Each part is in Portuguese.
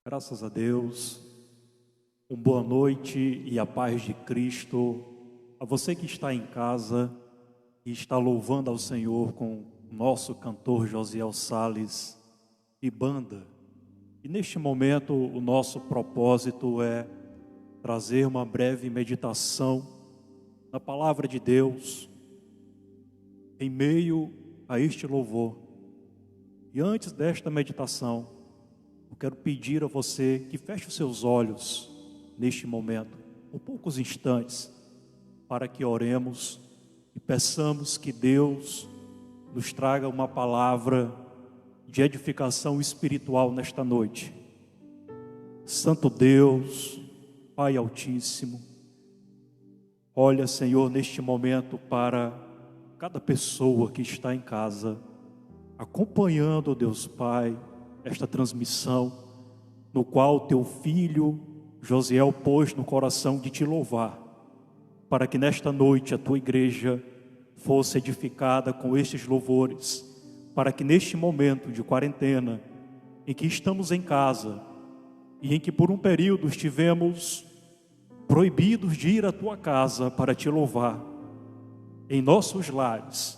Graças a Deus, uma boa noite e a paz de Cristo a você que está em casa e está louvando ao Senhor com o nosso cantor Josiel Salles e banda. E neste momento o nosso propósito é trazer uma breve meditação na palavra de Deus em meio a este louvor. E antes desta meditação, eu quero pedir a você que feche os seus olhos neste momento, por poucos instantes, para que oremos e peçamos que Deus nos traga uma palavra de edificação espiritual nesta noite. Santo Deus, Pai Altíssimo, olha, Senhor, neste momento para cada pessoa que está em casa, acompanhando, Deus Pai, esta transmissão, no qual teu filho Josiel pôs no coração de te louvar, para que nesta noite a tua igreja fosse edificada com estes louvores, para que neste momento de quarentena, em que estamos em casa, e em que por um período estivemos proibidos de ir à tua casa para te louvar, em nossos lares,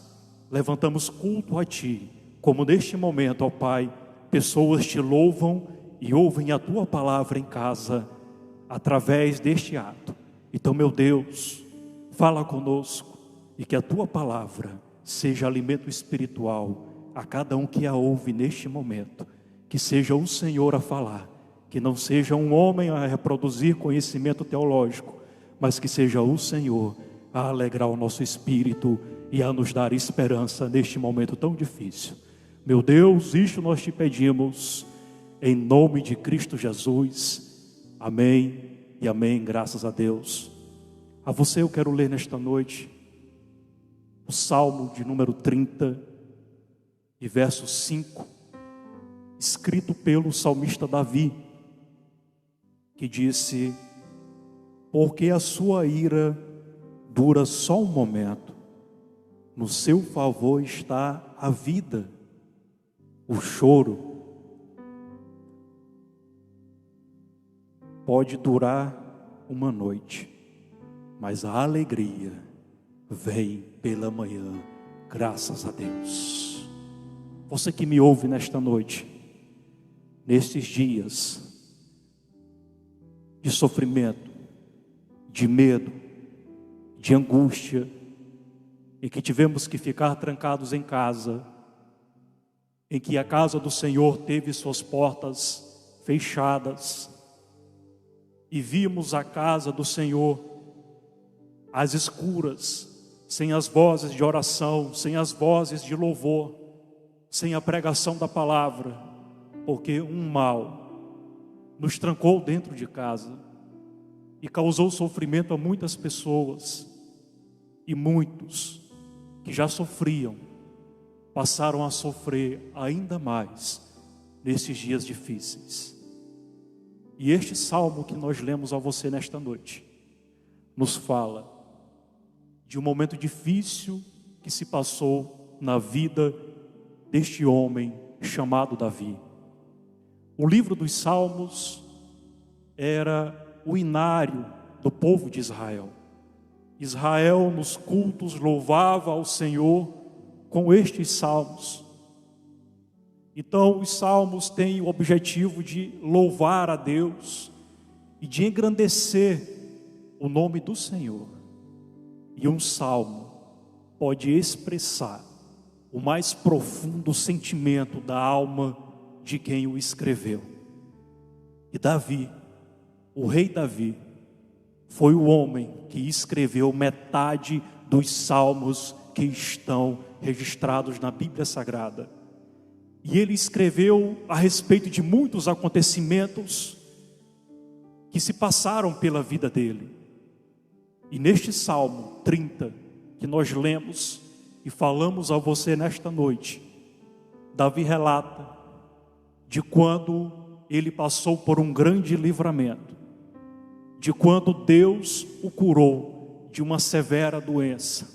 levantamos culto a ti, como neste momento, ó Pai, pessoas te louvam e ouvem a tua palavra em casa, através deste ato. Então, meu Deus, fala conosco e que a tua palavra seja alimento espiritual a cada um que a ouve neste momento. Que seja o Senhor a falar, que não seja um homem a reproduzir conhecimento teológico, mas que seja o Senhor a alegrar o nosso espírito e a nos dar esperança neste momento tão difícil. Meu Deus, isto nós te pedimos, em nome de Cristo Jesus. Amém e amém, graças a Deus. A você eu quero ler nesta noite o Salmo de número 30, e verso 5, escrito pelo salmista Davi, que disse: porque a sua ira dura só um momento, no seu favor está a vida. O choro pode durar uma noite, mas a alegria vem pela manhã, graças a Deus. Você que me ouve nesta noite, nestes dias de sofrimento, de medo, de angústia, em que tivemos que ficar trancados em casa, em que a casa do Senhor teve suas portas fechadas, e vimos a casa do Senhor às escuras, sem as vozes de oração, sem as vozes de louvor, sem a pregação da palavra, porque um mal nos trancou dentro de casa e causou sofrimento a muitas pessoas, e muitos que já sofriam passaram a sofrer ainda mais nesses dias difíceis. E este salmo que nós lemos a você nesta noite nos fala de um momento difícil que se passou na vida deste homem chamado Davi. O livro dos Salmos era o inário do povo de Israel. Israel nos cultos louvava ao Senhor com estes salmos. Então os salmos têm o objetivo de louvar a Deus e de engrandecer o nome do Senhor. E um salmo pode expressar o mais profundo sentimento da alma de quem o escreveu. E Davi, o rei Davi, foi o homem que escreveu metade dos salmos que estão registrados na Bíblia Sagrada. E ele escreveu a respeito de muitos acontecimentos que se passaram pela vida dele. E neste Salmo 30, que nós lemos e falamos a você nesta noite, Davi relata de quando ele passou por um grande livramento, de quando Deus o curou de uma severa doença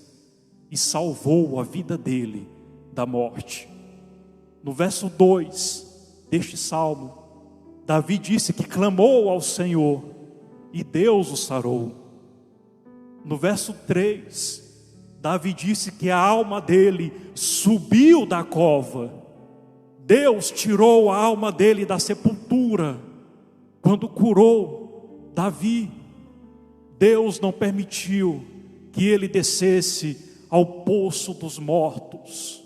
e salvou a vida dele da morte. No verso 2 deste salmo, Davi disse que clamou ao Senhor e Deus o sarou. No verso 3, Davi disse que a alma dele subiu da cova. Deus tirou a alma dele da sepultura quando curou Davi. Deus não permitiu que ele descesse ao poço dos mortos.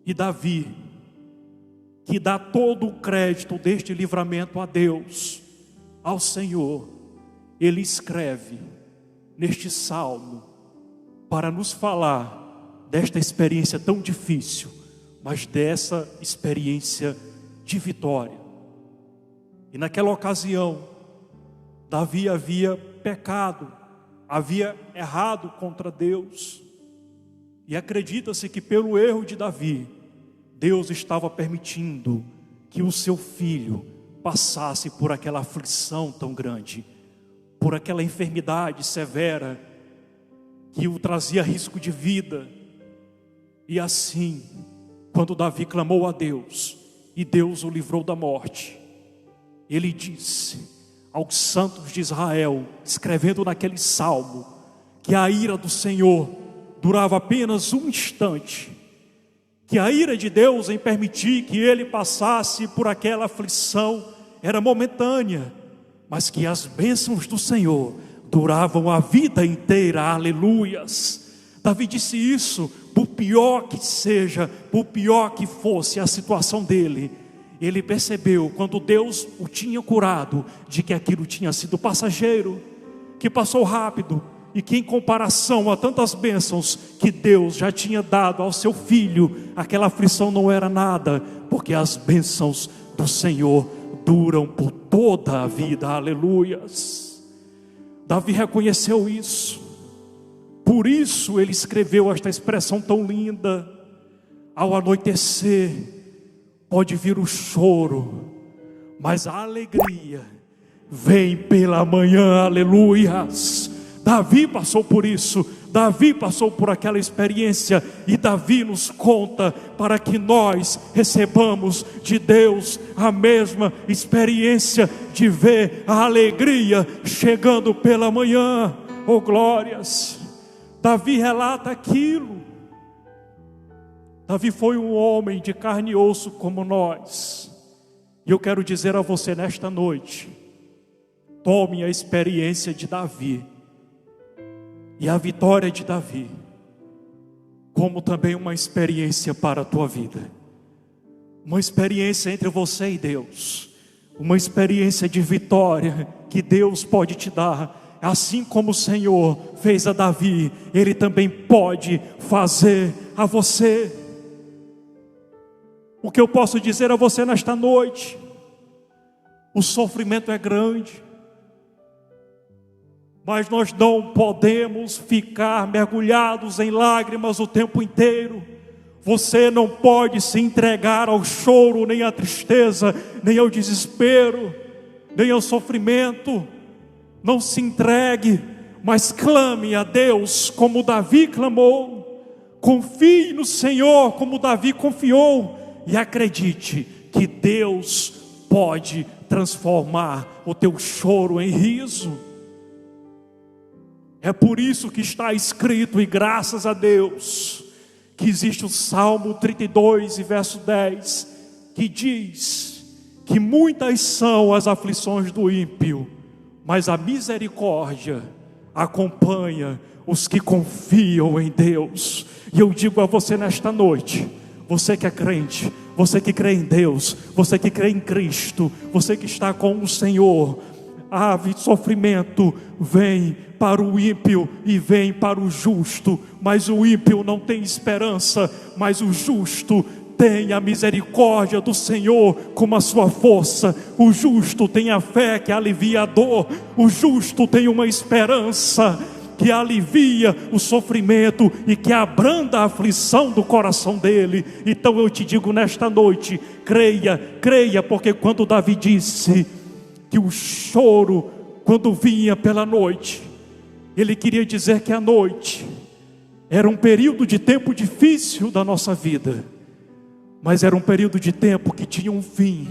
E Davi, que dá todo o crédito deste livramento a Deus, ao Senhor, ele escreve neste salmo para nos falar desta experiência tão difícil, mas dessa experiência de vitória. E naquela ocasião, Davi havia pecado, havia errado contra Deus. E acredita-se que pelo erro de Davi, Deus estava permitindo que o seu filho passasse por aquela aflição tão grande, por aquela enfermidade severa, que o trazia risco de vida. E assim, quando Davi clamou a Deus, e Deus o livrou da morte, ele disse aos santos de Israel, escrevendo naquele salmo, que a ira do Senhor durava apenas um instante, que a ira de Deus em permitir que ele passasse por aquela aflição era momentânea, mas que as bênçãos do Senhor duravam a vida inteira. Aleluias. Davi disse isso, por pior que seja, por pior que fosse a situação dele, ele percebeu, quando Deus o tinha curado, de que aquilo tinha sido passageiro, que passou rápido, e que em comparação a tantas bênçãos que Deus já tinha dado ao seu filho, aquela aflição não era nada, porque as bênçãos do Senhor duram por toda a vida. Aleluias. Davi reconheceu isso, por isso ele escreveu esta expressão tão linda: ao anoitecer pode vir o choro, mas a alegria vem pela manhã. Aleluias. Davi passou por isso, Davi passou por aquela experiência, e Davi nos conta para que nós recebamos de Deus a mesma experiência de ver a alegria chegando pela manhã. Oh glórias! Davi relata aquilo. Davi foi um homem de carne e osso como nós, e eu quero dizer a você nesta noite: tome a experiência de Davi e a vitória de Davi como também uma experiência para a tua vida, uma experiência entre você e Deus, uma experiência de vitória que Deus pode te dar. Assim como o Senhor fez a Davi, Ele também pode fazer a você. O que eu posso dizer a você nesta noite: o sofrimento é grande, mas nós não podemos ficar mergulhados em lágrimas o tempo inteiro. Você não pode se entregar ao choro, nem à tristeza, nem ao desespero, nem ao sofrimento. Não se entregue, mas clame a Deus como Davi clamou. Confie no Senhor como Davi confiou, e acredite que Deus pode transformar o teu choro em riso. É por isso que está escrito, e graças a Deus, que existe o Salmo 32 e verso 10, que diz que muitas são as aflições do ímpio, mas a misericórdia acompanha os que confiam em Deus. E eu digo a você nesta noite, você que é crente, você que crê em Deus, você que crê em Cristo, você que está com o Senhor, sofrimento vem para o ímpio e vem para o justo, mas o ímpio não tem esperança, mas o justo tem a misericórdia do Senhor como a sua força. O justo tem a fé que alivia a dor, o justo tem uma esperança que alivia o sofrimento e que abranda a aflição do coração dele. Então eu te digo nesta noite, creia, porque quando Davi disse que o choro, quando vinha pela noite, ele queria dizer que a noite era um período de tempo difícil da nossa vida, mas era um período de tempo que tinha um fim.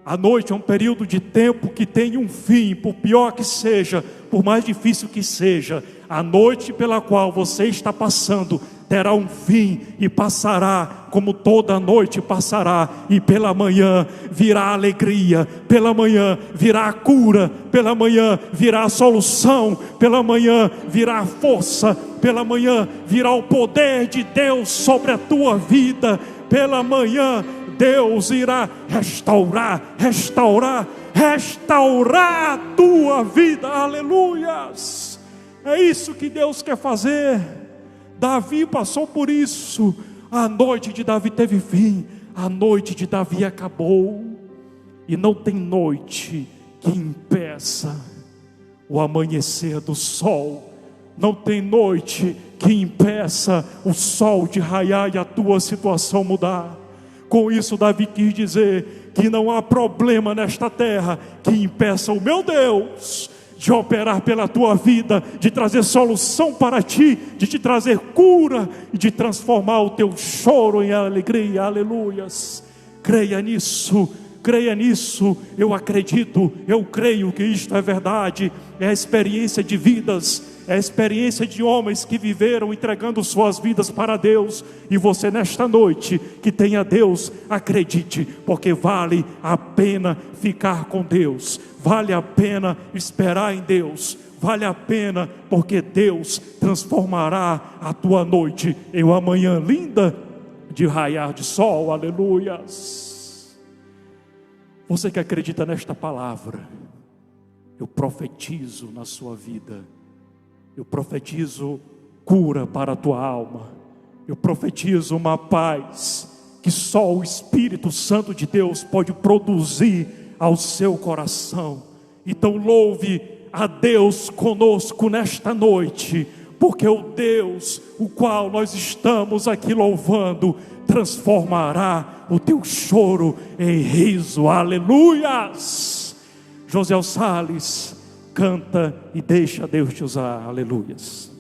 A noite é um período de tempo que tem um fim, por pior que seja, por mais difícil que seja. A noite pela qual você está passando terá um fim e passará, como toda noite passará. E pela manhã virá alegria, pela manhã virá a cura, pela manhã virá a solução, pela manhã virá a força, pela manhã virá o poder de Deus sobre a tua vida. Pela manhã Deus irá restaurar a tua vida. Aleluias! É isso que Deus quer fazer. Davi passou por isso. A noite de Davi teve fim, a noite de Davi acabou. E não tem noite que impeça o amanhecer do sol. Não tem noite que impeça o sol de raiar e a tua situação mudar. Com isso Davi quis dizer que não há problema nesta terra que impeça o meu Deus de operar pela tua vida, de trazer solução para ti, de te trazer cura e de transformar o teu choro em alegria. Aleluias! Creia nisso, creia nisso. Eu acredito, eu creio que isto é verdade. É a experiência de vidas, é a experiência de homens que viveram entregando suas vidas para Deus. E você nesta noite que tem a Deus, acredite, porque vale a pena ficar com Deus, vale a pena esperar em Deus, vale a pena, porque Deus transformará a tua noite em uma manhã linda de raiar de sol. Aleluias! Você que acredita nesta palavra, eu profetizo na sua vida. Eu profetizo cura para a tua alma. Eu profetizo uma paz que só o Espírito Santo de Deus pode produzir ao seu coração. Então louve a Deus conosco nesta noite, porque o Deus o qual nós estamos aqui louvando transformará o teu choro em riso. Aleluias! José Salles, canta e deixa Deus te usar. Aleluias.